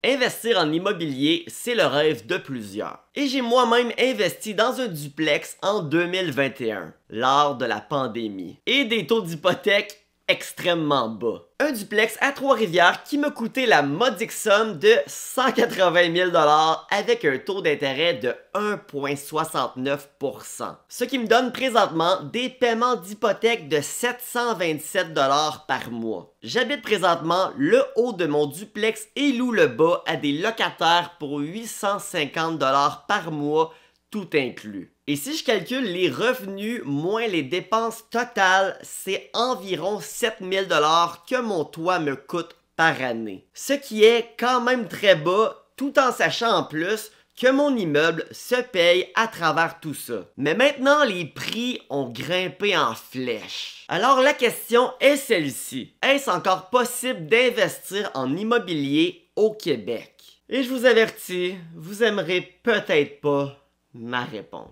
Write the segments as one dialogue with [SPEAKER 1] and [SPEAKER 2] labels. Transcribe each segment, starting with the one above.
[SPEAKER 1] Investir en immobilier, c'est le rêve de plusieurs. Et j'ai moi-même investi dans un duplex en 2021, lors de la pandémie, et des taux d'hypothèque extrêmement bas. Un duplex à Trois-Rivières qui m'a coûté la modique somme de 180 000 $ avec un taux d'intérêt de 1,69%. Ce qui me donne présentement des paiements d'hypothèque de 727 $ par mois. J'habite présentement le haut de mon duplex et loue le bas à des locataires pour 850 $ par mois, tout inclus. Et si je calcule les revenus moins les dépenses totales, c'est environ 7 000 $ que mon toit me coûte par année. Ce qui est quand même très bas, tout en sachant en plus que mon immeuble se paye à travers tout ça. Mais maintenant, les prix ont grimpé en flèche. Alors la question est celle-ci. Est-ce encore possible d'investir en immobilier au Québec? Et je vous avertis, vous aimerez peut-être pas ma réponse.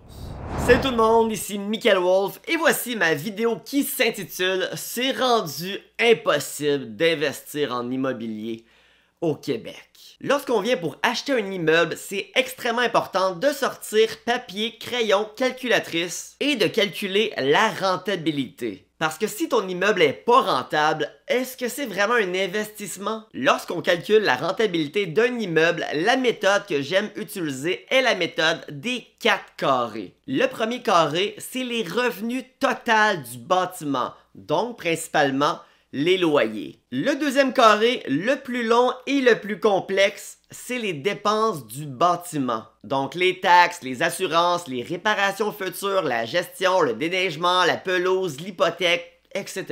[SPEAKER 1] Salut tout le monde, ici Michael Wolf et voici ma vidéo qui s'intitule « C'est rendu impossible d'investir en immobilier au Québec ». Lorsqu'on vient pour acheter un immeuble, c'est extrêmement important de sortir papier, crayon, calculatrice et de calculer la rentabilité. Parce que si ton immeuble est pas rentable, est-ce que c'est vraiment un investissement? Lorsqu'on calcule la rentabilité d'un immeuble, la méthode que j'aime utiliser est la méthode des 4 carrés. Le premier carré, c'est les revenus totaux du bâtiment, donc principalement les loyers. Le deuxième carré, le plus long et le plus complexe, c'est les dépenses du bâtiment. Donc les taxes, les assurances, les réparations futures, la gestion, le déneigement, la pelouse, l'hypothèque, etc.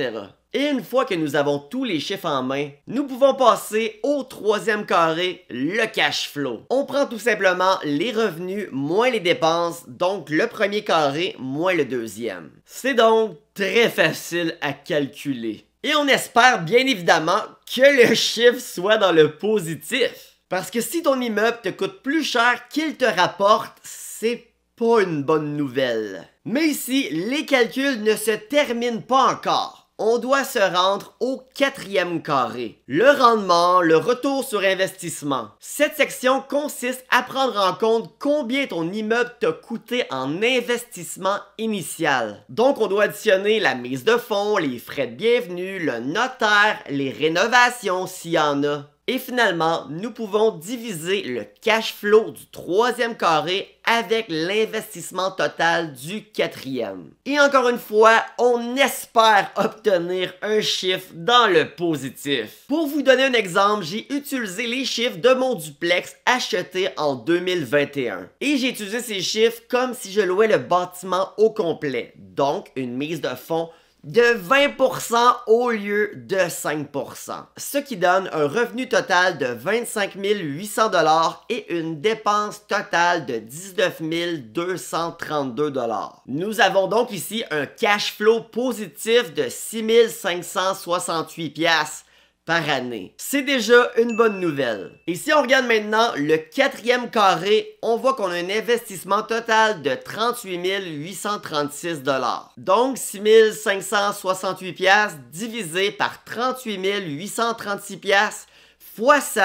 [SPEAKER 1] Et une fois que nous avons tous les chiffres en main, nous pouvons passer au troisième carré, le cash flow. On prend tout simplement les revenus moins les dépenses, donc le premier carré moins le deuxième. C'est donc très facile à calculer. Et on espère bien évidemment que le chiffre soit dans le positif. Parce que si ton immeuble te coûte plus cher qu'il te rapporte, c'est pas une bonne nouvelle. Mais ici, les calculs ne se terminent pas encore. On doit se rendre au quatrième carré. Le rendement, le retour sur investissement. Cette section consiste à prendre en compte combien ton immeuble t'a coûté en investissement initial. Donc on doit additionner la mise de fonds, les frais de bienvenue, le notaire, les rénovations s'il y en a. Et finalement, nous pouvons diviser le cash flow du troisième carré avec l'investissement total du quatrième. Et encore une fois, on espère obtenir un chiffre dans le positif. Pour vous donner un exemple, j'ai utilisé les chiffres de mon duplex acheté en 2021. Et j'ai utilisé ces chiffres comme si je louais le bâtiment au complet. Donc, une mise de fonds de 20% au lieu de 5%. Ce qui donne un revenu total de 25 800 $ et une dépense totale de 19 232 $. Nous avons donc ici un cash flow positif de 6 568 $ par année. C'est déjà une bonne nouvelle. Et si on regarde maintenant le quatrième carré, on voit qu'on a un investissement total de 38 836 $. Donc 6 568 $ divisé par 38 836 $ fois 100,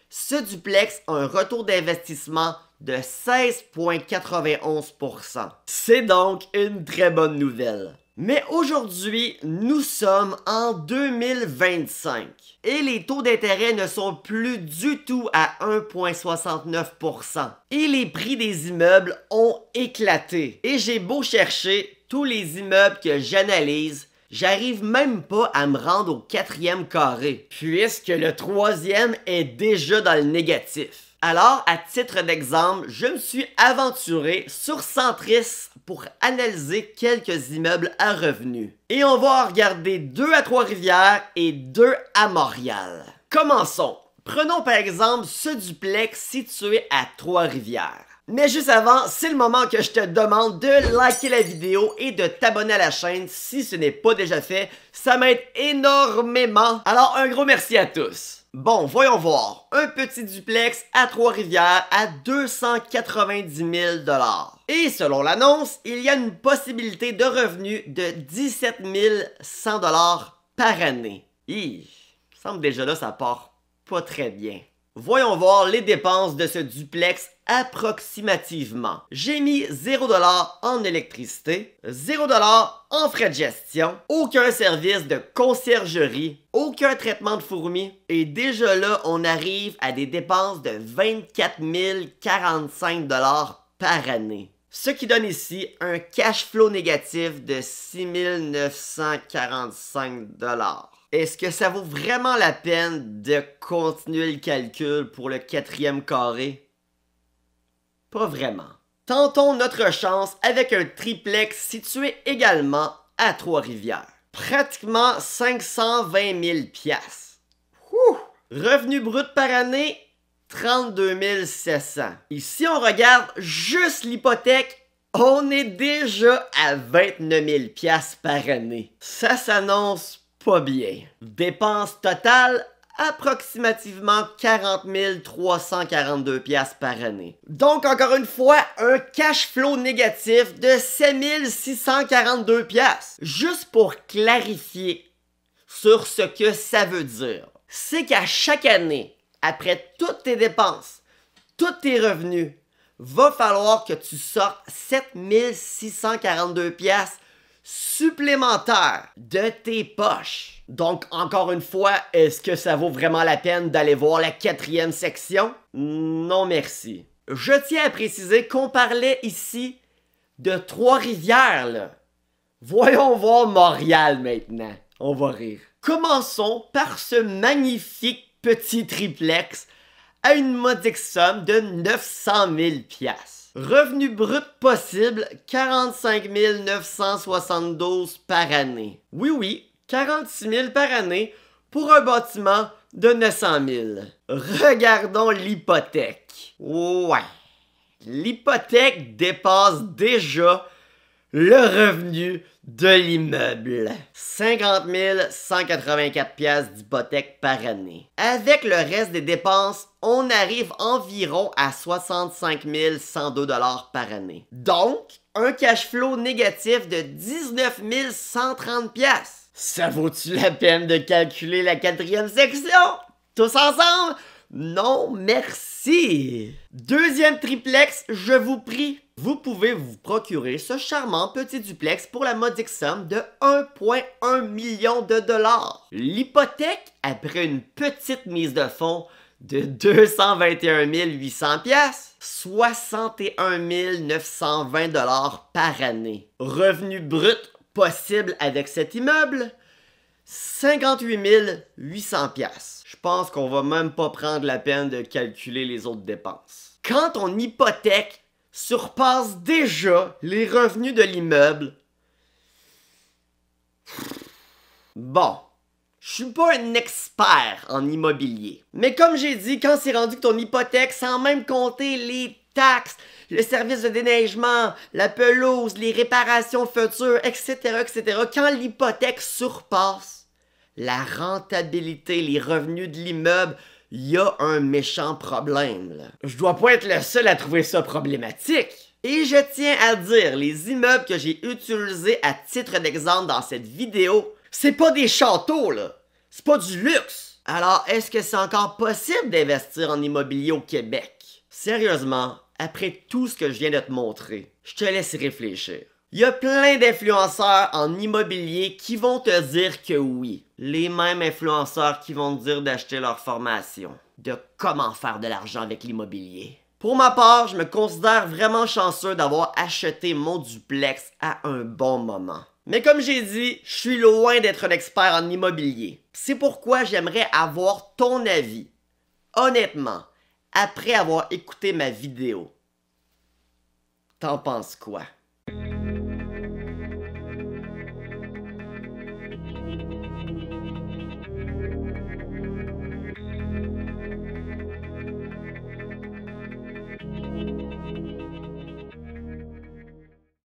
[SPEAKER 1] ce duplex a un retour d'investissement de 16,91%. C'est donc une très bonne nouvelle. Mais aujourd'hui, nous sommes en 2025 et les taux d'intérêt ne sont plus du tout à 1,69%. Et les prix des immeubles ont éclaté. Et j'ai beau chercher tous les immeubles que j'analyse, j'arrive même pas à me rendre au quatrième carré, puisque le troisième est déjà dans le négatif. Alors, à titre d'exemple, je me suis aventuré sur Centris pour analyser quelques immeubles à revenus. Et on va en regarder 2 à Trois-Rivières et 2 à Montréal. Commençons. Prenons par exemple ce duplex situé à Trois-Rivières. Mais juste avant, c'est le moment que je te demande de liker la vidéo et de t'abonner à la chaîne si ce n'est pas déjà fait. Ça m'aide énormément. Alors, un gros merci à tous. Bon, voyons voir. Un petit duplex à Trois-Rivières à 290 000 $. Et selon l'annonce, il y a une possibilité de revenu de 17 100 $ par année. Il semble déjà là, ça part pas très bien. Voyons voir les dépenses de ce duplex approximativement. J'ai mis 0$ en électricité, 0$ en frais de gestion, aucun service de conciergerie, aucun traitement de fourmis, et déjà là, on arrive à des dépenses de 24 045$ par année. Ce qui donne ici un cash flow négatif de 6 945$. Est-ce que ça vaut vraiment la peine de continuer le calcul pour le 4e carré? Pas vraiment. Tentons notre chance avec un triplex situé également à Trois-Rivières. Pratiquement 520 000$. Revenu brut par année, 32 700. Et si on regarde juste l'hypothèque, on est déjà à 29 000$ par année. Ça s'annonce pas bien. Dépenses totales, approximativement 40 342$ par année. Donc, encore une fois, un cash flow négatif de 7 642$. Juste pour clarifier sur ce que ça veut dire, c'est qu'à chaque année, après toutes tes dépenses, tous tes revenus, va falloir que tu sortes 7 642$ supplémentaires de tes poches. Donc, encore une fois, est-ce que ça vaut vraiment la peine d'aller voir la 4e section? Non, merci. Je tiens à préciser qu'on parlait ici de Trois-Rivières, là. Voyons voir Montréal maintenant. On va rire. Commençons par ce magnifique petit triplex à une modique somme de 900 000$. Revenu brut possible, 45 972$ par année. Oui, 46 000$ par année pour un bâtiment de 900 000$. Regardons l'hypothèque. Ouais, l'hypothèque dépasse déjà le revenu de l'immeuble. 50 184$ d'hypothèque par année. Avec le reste des dépenses, on arrive environ à 65 102$ par année. Donc, un cash flow négatif de 19 130$. Ça vaut-tu la peine de calculer la 4e section? Tous ensemble? Non, merci! Deuxième triplex, je vous prie. Vous pouvez vous procurer ce charmant petit duplex pour la modique somme de 1,1 million de dollars. L'hypothèque, après une petite mise de fonds de 221 800$, 61 920$ par année. Revenu brut possible avec cet immeuble, 58 800$. Je pense qu'on va même pas prendre la peine de calculer les autres dépenses. Quand ton hypothèque surpasse déjà les revenus de l'immeuble, bon, je suis pas un expert en immobilier. Mais comme j'ai dit, quand c'est rendu que ton hypothèque, sans même compter les taxes, le service de déneigement, la pelouse, les réparations futures, etc., quand l'hypothèque surpasse la rentabilité, les revenus de l'immeuble, il y a un méchant problème, là. Je dois pas être le seul à trouver ça problématique. Et je tiens à dire, les immeubles que j'ai utilisés à titre d'exemple dans cette vidéo, c'est pas des châteaux, là. C'est pas du luxe. Alors, est-ce que c'est encore possible d'investir en immobilier au Québec? Sérieusement, après tout ce que je viens de te montrer, je te laisse y réfléchir. Il y a plein d'influenceurs en immobilier qui vont te dire que oui. Les mêmes influenceurs qui vont te dire d'acheter leur formation, de comment faire de l'argent avec l'immobilier. Pour ma part, je me considère vraiment chanceux d'avoir acheté mon duplex à un bon moment. Mais comme j'ai dit, je suis loin d'être un expert en immobilier. C'est pourquoi j'aimerais avoir ton avis. Honnêtement, après avoir écouté ma vidéo, t'en penses quoi?